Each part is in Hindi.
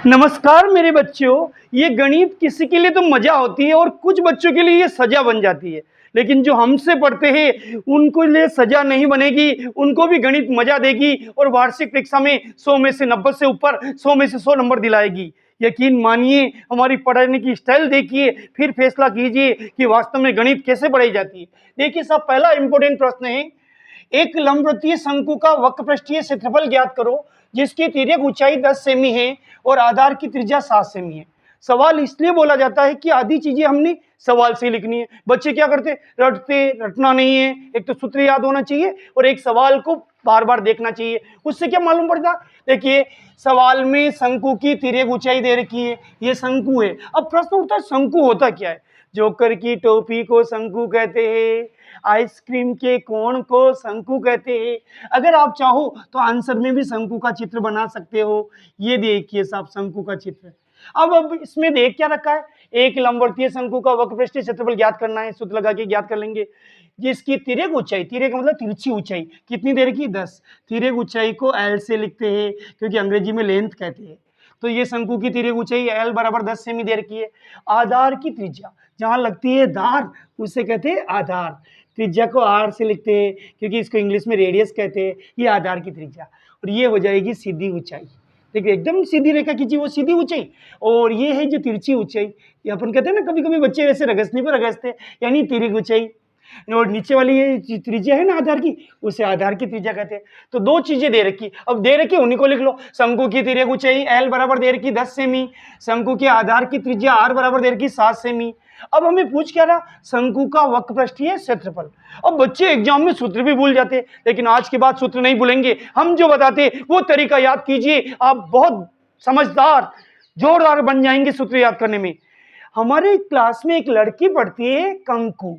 नमस्कार मेरे बच्चों। ये गणित किसी के लिए तो मजा होती है और कुछ बच्चों के लिए ये सजा बन जाती है। लेकिन जो हमसे पढ़ते हैं उनको लिए सजा नहीं बनेगी, उनको भी गणित मजा देगी और वार्षिक परीक्षा में 100 में से 90 से ऊपर 100 में से 100 नंबर दिलाएगी। यकीन मानिए, हमारी पढ़ाने की स्टाइल देखिए, फिर फैसला कीजिए कि वास्तव में गणित कैसे पढ़ाई जाती है। देखिए साहब, पहला इंपॉर्टेंट प्रश्न है, एक लंबवृत्तीय शंकु का वक्रपृष्ठीय क्षेत्रफल ज्ञात करो जिसकी तिर्यक ऊंचाई 10 सेमी है और आधार की त्रिज्या 7 सेमी है। सवाल इसलिए बोला जाता है कि आधी चीजें हमने सवाल से लिखनी है। बच्चे क्या करते, रटना नहीं है, एक तो सूत्र याद होना चाहिए और एक सवाल को बार बार देखना चाहिए। उससे क्या मालूम पड़ता, देखिए सवाल में शंकु की तिर्यक ऊंचाई दे रखी है, ये शंकु है। अब प्रश्न उठता है शंकु होता क्या है। जोकर की टोपी को शंकु कहते हैं, आइसक्रीम के कोण को शंकु कहते हैं। अगर आप चाहो तो आंसर में भी शंकु का चित्र बना सकते हो। ये देखिए साहब शंकु का चित्र। अब इसमें देख क्या रखा है, एक लंबवृत्तीय शंकु का वक्रपृष्ठीय क्षेत्रफल ज्ञात करना है, सूत्र लगा के ज्ञात कर लेंगे। जिसकी तिर्यक ऊंचाई, तिर्यक मतलब तिरछी ऊंचाई, कितनी देर की 10। तिर्यक ऊंचाई को एल से लिखते हैं क्योंकि अंग्रेजी में लेंथ कहते हैं। तो ये शंकु की तिर्यक ऊंचाई एल बराबर 10 सेमी दे रखी है। आधार की त्रिज्या जहां लगती है धार उसे कहते हैं आधार। त्रिज्या को आर से लिखते हैं क्योंकि इसको इंग्लिश में रेडियस कहते हैं। ये आधार की त्रिज्या और ये हो जाएगी सीधी ऊंचाई। देखिए एकदम सीधी रेखा खींची, वो सीधी ऊंचाई। और ये है जो तिरछी ऊंचाई, ये अपन कहते हैं ना, कभी कभी बच्चे ऐसे रगसने पर रगसते, यानी तिर्यक ऊंचाई। और नीचे वाली ये त्रिज्या है ना आधार की, उसे आधार की त्रिज्या कहते हैं। तो दो चीजें दे रखी, अब दे रखी उन्हीं को लिख लो। शंकु की तिर्यक ऊंचाई एल बराबर दे रखी 10 सेमी, शंकु के आधार की त्रिज्या आर बराबर दे रखी 7 सेमी। अब हमें पूछ क्या रहा, शंकु का वक्रपृष्ठीय क्षेत्रफल। अब बच्चे एग्जाम में सूत्र भी भूल जाते, लेकिन आज के बाद सूत्र नहीं भूलेंगे। हम जो बताते वो तरीका याद कीजिए, आप बहुत समझदार जोरदार बन जाएंगे सूत्र याद करने में। हमारे क्लास में एक लड़की पढ़ती है कंकु,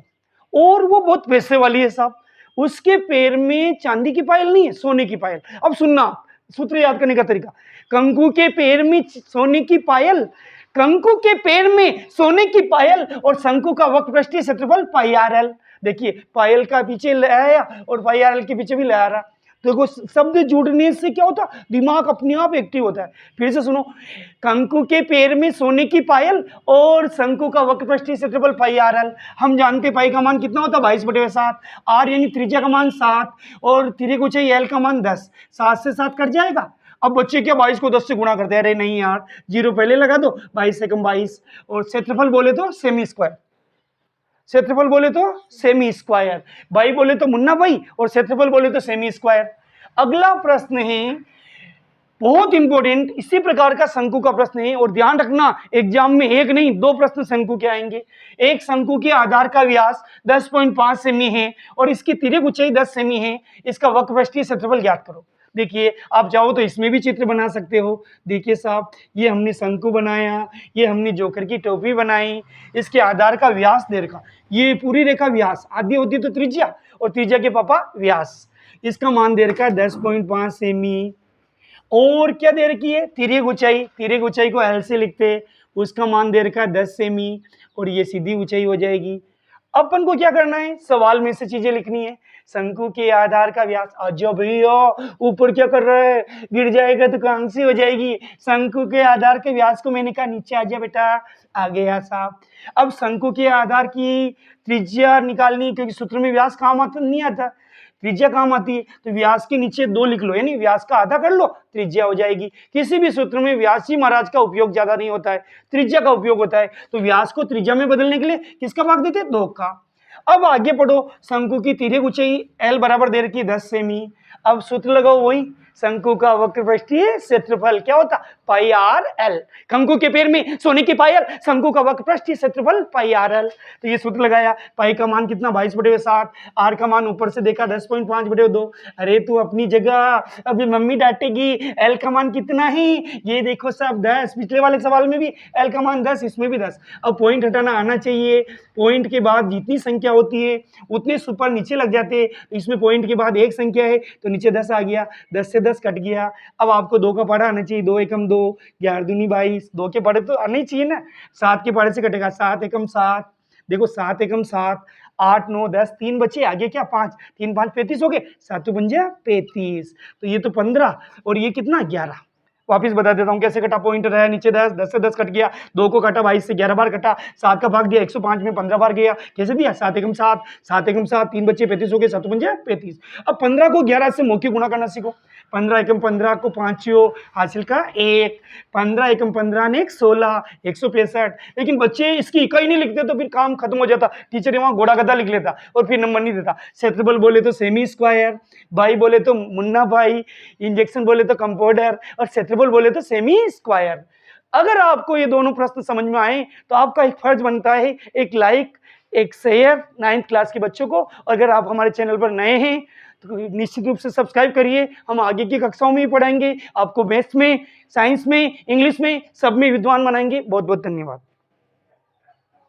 और वो बहुत पैसे वाली है साहब। उसके पैर में चांदी की पायल नहीं है, सोने की पायल। अब सुनना सूत्र याद करने का तरीका, कंकु के पैर में सोने की पायल, कंकु के पैर में सोने की पायल और शंकु का वक्रपृष्ठीय क्षेत्रफल पाई आर एल। देखिए पायल का पीछे ले आया और पाई आर एल के पीछे भी ले आ रहा। देखो शब्द जुड़ने से क्या होता, दिमाग अपने आप एक्टिव होता है। फिर से सुनो, कंकु के पैर में सोने की पायल और शंकु का वक्रपृष्ठीय क्षेत्रफल पाई आर एल। हम जानते पाई का मान कितना होता है, 22/7। आर यानी त्रिज्या का मान 7 और तिर्यक ऊंचाई एल का मान 10। 7 से 7 कट जाएगा। अब बच्चे क्या 22 को 10 से गुणा करते हैं, अरे नहीं यार, जीरो पहले लगा दो, 22 से कम 22। और क्षेत्रफल बोले तो सेमी स्क्वायर, क्षेत्रफल बोले तो सेमी स्क्वायर, भाई बोले तो मुन्ना भाई और क्षेत्रफल बोले तो सेमी स्क्वायर। अगला प्रश्न है बहुत इंपॉर्टेंट, इसी प्रकार का शंकु का प्रश्न है। और ध्यान रखना एग्जाम में एक नहीं 2 प्रश्न शंकु के आएंगे। एक शंकु के आधार का व्यास 10.5 सेमी है और इसकी तिर्यक ऊंचाई 10 सेमी है। इसका वक्रपृष्ठीय क्षेत्रफल ज्ञात करो। देखिए आप चाहो तो इसमें भी चित्र बना सकते हो। देखिए साहब, ये हमने शंकु बनाया, ये हमने जोकर की टोपी बनाई, इसके आधार का व्यास दे रखा। ये पूरी रेखा व्यास, आधी होती तो त्रिज्या और त्रिज्या के पापा व्यास। इसका मान दे रखा है 10.5 सेमी। और क्या दे रखी है, तिर्यक ऊंचाई, तिर्यक ऊंचाई को एल से लिखते हैं, उसका मान दे रखा है 10 सेमी और ये सीधी ऊंचाई हो जाएगी। अपन को क्या करना है, सवाल में से चीजें लिखनी है। शंकु के आधार का व्यास, अजय भैया ऊपर क्या कर रहा है, गिर जाएगा तो कहां से हो जाएगी। शंकु के आधार के व्यास को मैंने कहा नीचे आ जा बेटा, आ गया साहब। अब शंकु के आधार की त्रिज्या निकालनी, क्योंकि सूत्र में व्यास काम आता नहीं आता, त्रिज्या काम आती है। तो व्यास के नीचे 2 लिख लो, यानी व्यास का आधा कर लो, त्रिज्या हो जाएगी। किसी भी सूत्र में व्यास जी महाराज का उपयोग ज्यादा नहीं होता है, त्रिज्या का उपयोग होता है। तो व्यास को त्रिज्या में बदलने के लिए किसका भाग देते हैं, 2 का। अब आगे पढ़ो, शंकु की तिर्यक ऊंचाई एल बराबर दे रखी 10 सेमी। अब सूत्र लगाओ वही, शंकु का वक्रपृष्ठीय क्षेत्रफल क्या होता, पाई आर एल। शंकु के पैर में सोने की पायल, शंकु का वक्रपृष्ठीय क्षेत्रफल पाई आर एल। तो ये सूत्र लगाया, पाई का मान कितना 22/7, आर का मान ऊपर से देखा 10.5/2। अरे तू अपनी जगह, अभी मम्मी डांटेगी। एल का मान कितना है, ये देखो सब 10, पिछले वाले सवाल में भी एल का मान 10, इसमें भी 10। अब पॉइंट हटाना आना चाहिए। पॉइंट के बाद जितनी संख्या होती है उतने सुपर नीचे लग जाते हैं। इसमें पॉइंट के बाद एक संख्या है तो नीचे 10 आ गया, 10 से 10 कट गया। अब आपको 2 का पढ़ा आना चाहिए, 2 एकम 2, 11 दूनी 22, 2 के पढ़े तो आने चाहिए ना। 7 के पढ़े से कटेगा, 7 एकम 7, देखो 7 एकम 7, 8 9 10, 3 बचे, आगे क्या 5, 3 5 35 हो गए, 7 बन जाए 35। तो ये तो 15 और ये कितना 11। वापिस बता देता हूँ कैसे कटा। पॉइंटर है नीचे 10, 10 से 10 कट गया, 2 को काटा 22 से 11 बार कटा, 7 का भाग दिया 105 में 15 बार गया। कैसे दिया? 7 एकम 7, 7 एकम 7, 3 बच्चे 35 हो गए, 7 पंजे 35। अब 15 को 11 से मौखिक गुणा करना सीखो। 15 एकम 15 को 5 हासिल का 1, 15 एकम 15 ने 16, 165। लेकिन बच्चे इसकी इकाई नहीं लिखते तो फिर काम खत्म हो जाता, टीचर वहां घोड़ा गधा लिख लेता और फिर नंबर नहीं देता। क्षेत्रफल बोले तो सेमी स्क्वायर, भाई बोले तो मुन्ना भाई, इंजेक्शन बोले तो कंपाउंडर, और क्षेत्रफल बोले तो सेमी स्क्वायर। अगर आपको ये दोनों प्रश्न समझ में आए तो आपका एक फर्ज बनता है एक लाइक, एक शेयर 9th क्लास के बच्चों को। अगर आप हमारे चैनल पर नए हैं तो निश्चित रूप से सब्सक्राइब करिए। हम आगे की कक्षाओं में भी पढ़ाएंगे आपको, मैथ्स में, साइंस में, इंग्लिश में, सब में विद्वान बनाएंगे। बहुत बहुत धन्यवाद।